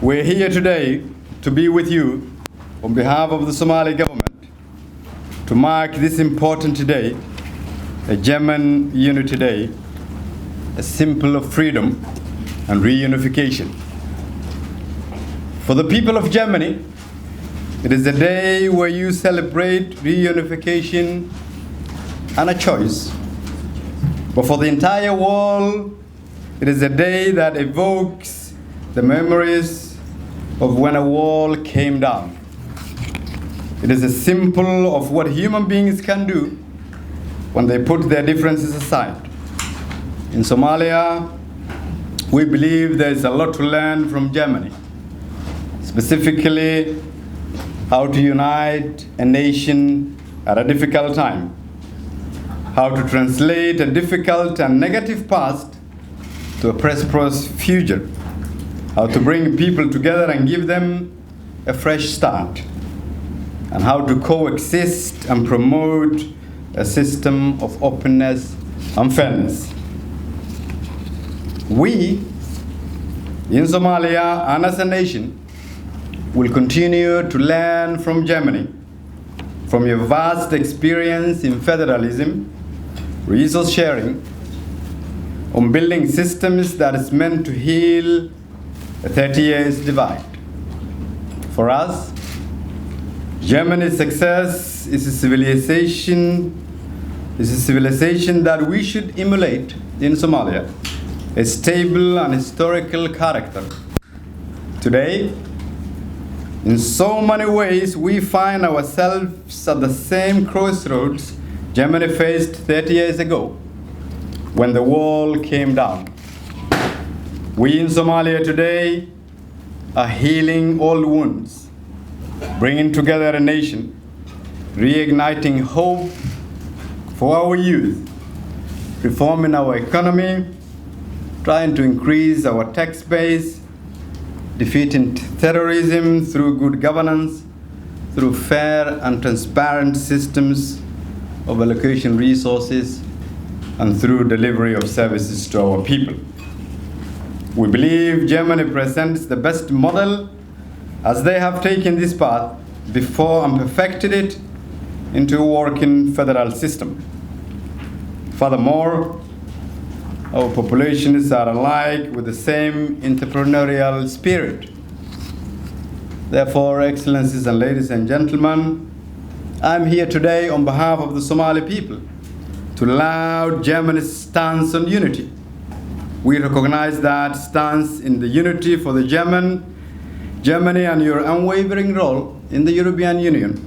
We're here today to be with you on behalf of the Somali government to mark this important day, a German Unity Day, a symbol of freedom and reunification. For the people of Germany, it is a day where you celebrate reunification and a choice. But for the entire world, it is a day that evokes the memories of when a wall came down. It is a symbol of what human beings can do when they put their differences aside. In Somalia, we believe there is a lot to learn from Germany, specifically how to unite a nation at a difficult time, how to translate a difficult and negative past to a prosperous future, how to bring people together and give them a fresh start, and how to coexist and promote a system of openness and fairness. We, in Somalia and as a nation, will continue to learn from Germany, from your vast experience in federalism, resource sharing, on building systems that is meant to heal a 30 years divide. For us, Germany's success is a civilization that we should emulate in Somalia, a stable and historical character. Today, in so many ways, we find ourselves at the same crossroads Germany faced 30 years ago when the wall came down. We in Somalia today are healing old wounds, bringing together a nation, reigniting hope for our youth, reforming our economy, trying to increase our tax base, defeating terrorism through good governance, through fair and transparent systems of allocation resources, and through delivery of services to our people. We believe Germany presents the best model as they have taken this path before and perfected it into a working federal system. Furthermore, our populations are alike with the same entrepreneurial spirit. Therefore, Excellencies and ladies and gentlemen, I'm here today on behalf of the Somali people to laud Germany's stance on unity. We recognize that stance in the unity for the Germany and your unwavering role in the European Union.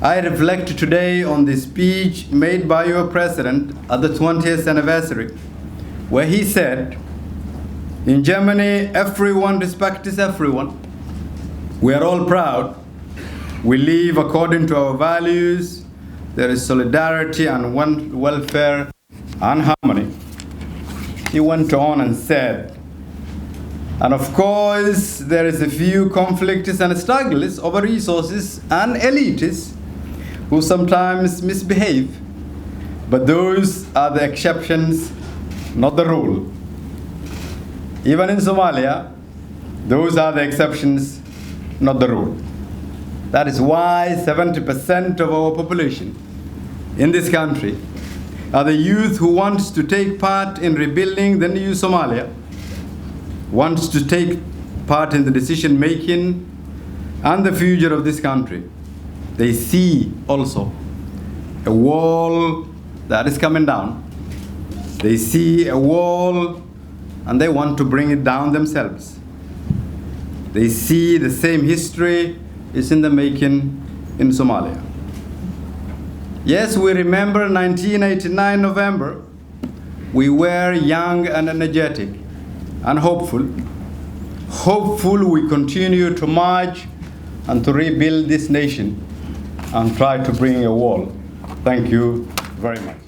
I reflect today on the speech made by your president at the 20th anniversary, where he said, "In Germany, everyone respects everyone. We are all proud. We live according to our values. There is solidarity and welfare and harmony." He went on and said, "And of course, there is a few conflicts and struggles over resources and elites who sometimes misbehave, but those are the exceptions, not the rule. Even in Somalia, those are the exceptions, not the rule. That is why 70% of our population in this country are the youth who wants to take part in rebuilding the new Somalia, wants to take part in the decision making and the future of this country. They see also a wall that is coming down. They see a wall and they want to bring it down themselves. They see the same history is in the making in Somalia. Yes, we remember 1989 November. We were young and energetic and hopeful. Hopeful we continue to march and to rebuild this nation and try to bring a wall. Thank you very much.